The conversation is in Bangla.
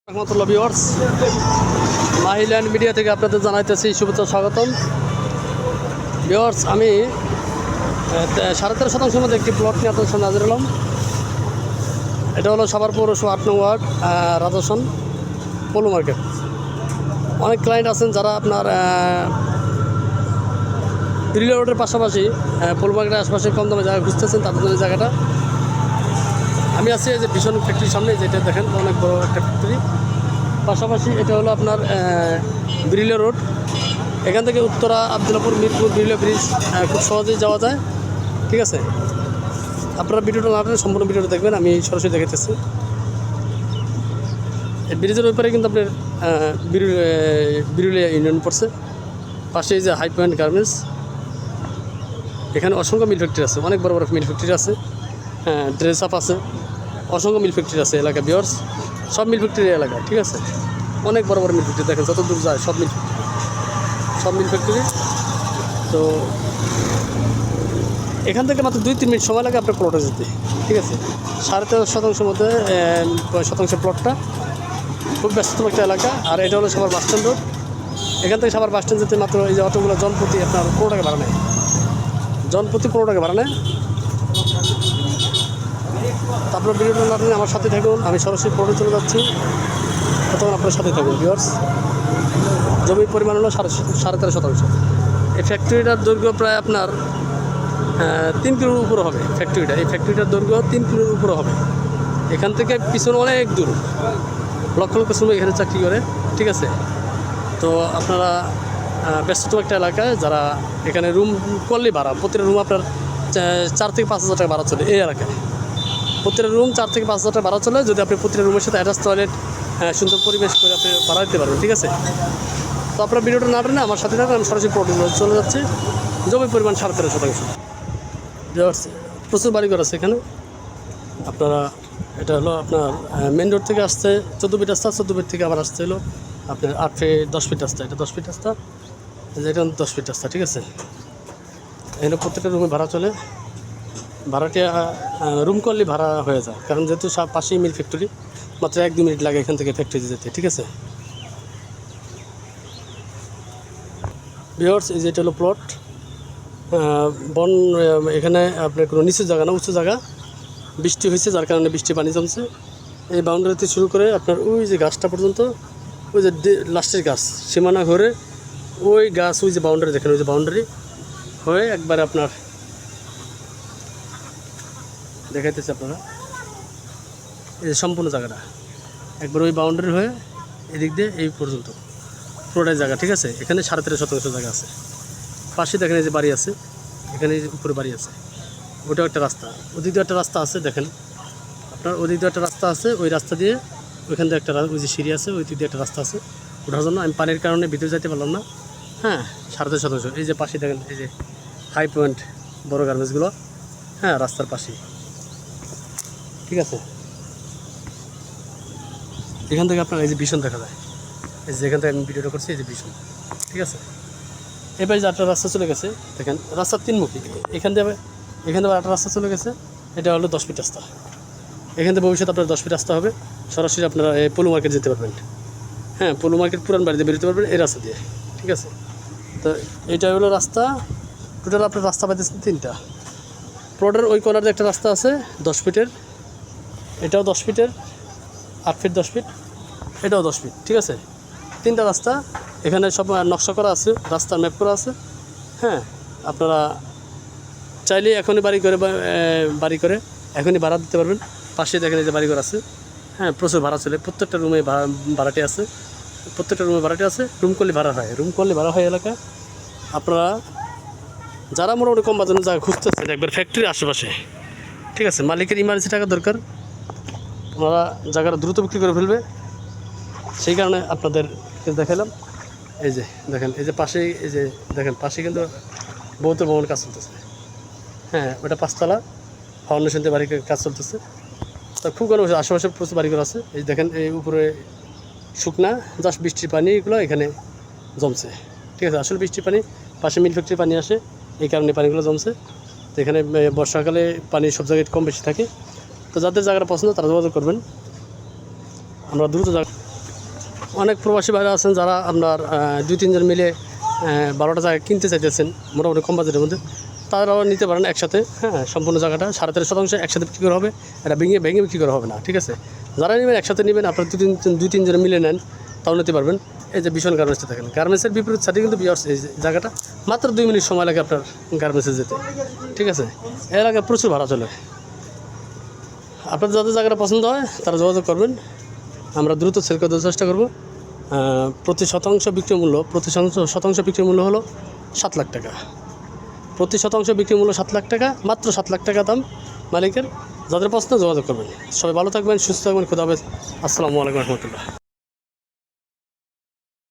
রহমতুল্লাহ ভিউয়ার্স, মাহিল্যান্ড মিডিয়া থেকে আপনাদের জানাইতেছি শুভেচ্ছা স্বাগতম। ভিউয়ার্স, আমি 13.5% মধ্যে একটি প্লট নিয়ে আপনাদের সামনে হাজির হলাম। এটা হলো সাভার পৌরসভা 8 নং ওয়ার্ড, রাজাসন পলু মার্কেট। অনেক ক্লায়েন্ট আছেন যারা আপনার রিলে রোডের পাশাপাশি পলু মার্কেটের আশেপাশে কম দামে জায়গা খুঁজতেছেন, তাদের জন্য জায়গাটা। আমি আছি এই যে ভীষণ ফ্যাক্টরির সামনে, যেটা দেখেন অনেক বড় একটা ফ্যাক্টরি। পাশাপাশি এটা হলো আপনার ব্রিলে রোড। এখান থেকে উত্তরা, আবদুল্লাপুর, মিরপুর, ব্রিলে ব্রিজ খুব সহজেই যাওয়া যায়। ঠিক আছে, আপনারা ভিডিওটা না টেনে সম্পূর্ণ ভিডিওটা দেখবেন, আমি সরাসরি দেখাতেছি। এই ব্রিজের ওই পারে কিন্তু আপনার বিরুলিয়া ইউনিয়ন পড়ছে। পাশে এই যে হাই পয়েন্ট গার্মেন্টস, এখানে অসংখ্য মিল ফ্যাক্টরি আছে, অনেক বড় বড় মিল ফ্যাক্টরি আছে, ড্রেস আপ আছে, অসংখ্য মিল ফ্যাক্টরি আছে এলাকা। ভিউয়ার্স, সব মিল ফ্যাক্টরি এলাকা। ঠিক আছে, অনেক বড় বড় মিল ফ্যাক্টরি দেখেন, যত দূর যায় সব মিল ফ্যাক্টরি। তো এখান থেকে মাত্র 2-3 মিনিট সময় লাগে আপনার প্লটে যেতে। ঠিক আছে, 13.5% মধ্যে 5% প্লটটা, খুব ব্যস্ততম একটা এলাকা। আর এটা হলো সাভার বাসস্ট্যান্ড রোড। এখান থেকে সাভার বাসস্ট্যান্ড যেতে মাত্র এই যে অটোগুলো জনপ্রতি আপনার 15 টাকা ভাড়া নেয়, জনপ্রতি 15 টাকা ভাড়া নেয়। তারপর ভিডিওটা না টেনে আমার সাথে থাকুন, আমি সরাসরি প্লটে চলে যাচ্ছি, তখন আপনার সাথে থাকুন। ভিউয়ার্স, জমির পরিমাণ হলো 13.5%। এই ফ্যাক্টরিটার দৈর্ঘ্য প্রায় আপনার 3 কিলোর উপরে হবে। এই ফ্যাক্টরিটার দৈর্ঘ্য 3 কিলোর উপরে হবে। এখান থেকে পিছনে অনেক দূর, লক্ষ লক্ষ শ্রমিক এখানে চাকরি করে। ঠিক আছে, তো আপনারা ব্যস্ততম একটা এলাকায় যারা এখানে রুম করলেই ভাড়া, প্রতিটা রুম আপনার 4 থেকে 5 হাজার টাকা ভাড়া চলে এই এলাকায়। প্রতিটা রুম 4 থেকে 5 হাজার টাকা ভাড়া চলে, যদি আপনি প্রতিটা রুমের সাথে অ্যাটাচ টয়লেট, সুন্দর পরিবেশ করে আপনি ভাড়া দিতে পারবেন। ঠিক আছে, তো আপনার ভিডিওটা না টেনে আমার সাথে থাকুন, আমি সরাসরি প্লটে চলে যাচ্ছি। জমির পরিমাণ 13.5%। প্রচুর বাড়িঘর আছে এখানে। আপনারা, এটা হলো আপনার মেন রোড থেকে আসছে 14 ফিট রাস্তা, 14 ফিট থেকে আবার আসতে হলো আপনার 10 ফিট রাস্তা। এটা 10 ফিট রাস্তা, এটা 10 ফিট রাস্তা। ঠিক আছে, এখানে প্রত্যেকটা রুমে ভাড়া চলে। ভাড়াটিয়া রুম করলে ভাড়া হয়ে যায়, কারণ যেহেতু পাশেই মিল ফ্যাক্টরি, মাত্র 1-2 মিনিট লাগে এখান থেকে ফ্যাক্টরিতে যেতে। ঠিক আছে ভিউয়ার্স, এই যে এটা হলো প্লট। বন এখানে আপনার কোনো নিচু জায়গা না, উঁচু জায়গা। বৃষ্টি হয়েছে, যার কারণে বৃষ্টি পানি জমছে। এই বাউন্ডারিতে শুরু করে আপনার ওই যে গাছটা পর্যন্ত, ওই যে লাস্টের গাছ সীমানা ঘরে ওই গাছ, ওই যে বাউন্ডারি দেখেন, ওই যে বাউন্ডারি হয়ে একবারে আপনার দেখাইতেছে আপনারা এই যে সম্পূর্ণ জায়গাটা একবার ওই বাউন্ডারি হয়ে এদিক দিয়ে এই পর্যন্ত পুরোটাই জায়গা। ঠিক আছে, এখানে 13.5% জায়গা আছে। পাশে দেখেন এই যে বাড়ি আছে, এখানে উপরে বাড়ি আছে, ওটাও একটা রাস্তা, ওদিক দিয়ে একটা রাস্তা আছে দেখেন আপনার, ওদিক দিয়ে একটা রাস্তা আছে, ওই রাস্তা দিয়ে ওইখান দিয়ে একটা, ওই যে সিঁড়ি আছে, ওই দিক দিয়ে একটা রাস্তা আছে। ওঠার জন্য আমি পানির কারণে ভিতরে যেতে পারলাম না। 13.5%। এই যে পাশে দেখেন এই যে হাই পয়েন্ট বড় গার্মেন্টসগুলো, রাস্তার পাশেই। ঠিক আছে, এখান থেকে আপনার এই যে ভীষণ দেখা যায়, এই যে এখান থেকে আমি ভিডিওটা করছি, এই যে ভীষণ। ঠিক আছে, এবার যে একটা রাস্তা চলে গেছে দেখেন, রাস্তার 3 মুখী। এখান থেকে একটা রাস্তা চলে গেছে, এটা হলো 10 ফিট রাস্তা। এখান থেকে ভবিষ্যতে আপনার 10 ফিট রাস্তা হবে, সরাসরি আপনারা পলু মার্কেট যেতে পারবেন। পলু মার্কেট পুরান বাড়িতে বেরোতে পারবেন এই রাস্তা দিয়ে। ঠিক আছে, তো এইটা হলো রাস্তা। টোটাল আপনার রাস্তা পাইতেছেন 3টা। প্লটের ওই কর্নারে একটা রাস্তা আছে 10 ফিটের, এটাও 10 ফিটের, 8 ফিট 10 ফিট, এটাও 10 ফিট। ঠিক আছে, 3টা রাস্তা। এখানে সব নকশা করা আছে, রাস্তার ম্যাপ করা আছে। আপনারা চাইলে এখনই বাড়ি করে এখনই ভাড়া দিতে পারবেন। পাশে দেখেন এই যে বাড়িঘর আছে। প্রচুর ভাড়া চলে, প্রত্যেকটা রুমে ভাড়াটি আছে, রুম করলে ভাড়া হয় এলাকায়। আপনারা যারা মোটামুটি কম বাজানো জায়গা খুঁজতেছেন একবার ফ্যাক্টরির আশেপাশে, ঠিক আছে, মালিকের ইমার্জেন্সি টাকা দরকার, ওনারা জায়গাটা দ্রুত বিক্রি করে ফেলবে, সেই কারণে আপনাদের দেখালাম। এই যে দেখেন, এই যে পাশেই, এই যে দেখেন পাশে কিন্তু বহুতল ভবনের কাজ চলতেছে। ওটা 5তলা ফাউন্ডেশন দিয়ে বাড়ির কাজ চলতেছে। তা খুব কোনো আশেপাশে প্রচুর বাড়িঘর আছে। এই দেখেন এই উপরে শুকনা জাস্ট বৃষ্টির পানিগুলো এখানে জমছে। ঠিক আছে, আসলে বৃষ্টির পানি, পাশে মিল ফ্যাক্টরি পানি আসে, এই কারণে পানিগুলো জমছে। তো এখানে বর্ষাকালে পানি সব জায়গায় কম বেশি থাকে। তো যাদের জায়গাটা পছন্দ তারা যোগাযোগ করবেন। আমরা দ্রুত অনেক প্রবাসী ভাইরা আছেন যারা আপনার 2-3 জন মিলে 12টা জায়গা কিনতে চাইতেছেন মোটামুটি কম বাজেটের মধ্যে, তারাও নিতে পারেন একসাথে। হ্যাঁ, সম্পূর্ণ জায়গাটা 13.5% একসাথে বিক্রি করা হবে, এটা ভেঙে ভেঙে বিক্রি করা হবে না, ঠিক আছে। যারা নেবেন একসাথে নেবেন, আপনার 2-3 জন মিলে নেন, তাও নিতে পারবেন। এই যে ভীষণ গার্মেন্টসটা দেখেন, গার্মেন্টসের বিপরীত সাইডে কিন্তু বিয়ার্স এই জায়গাটা মাত্র 2 মিনিট সময় লাগে আপনার গার্মেন্টসে যেতে, ঠিক আছে। এর এলাকায় প্রচুর ভাড়া চলে। আপনাদের যাদের জায়গাটা পছন্দ হয় তারা যোগাযোগ করবেন, আমরা দ্রুত সেল করে দেওয়ার চেষ্টা করবো। প্রতি শতাংশ বিক্রি মূল্য হলো 7 লাখ টাকা। প্রতি শতাংশ বিক্রি মূল্য 7 লাখ টাকা, মাত্র 7 লাখ টাকা দাম মালিকের। যাদের পছন্দ যোগাযোগ করবেন। সবাই ভালো থাকবেন, সুস্থ থাকবেন, খুদা হাফেজ, আসসালামু আলাইকুম রহমতুল্লাহ।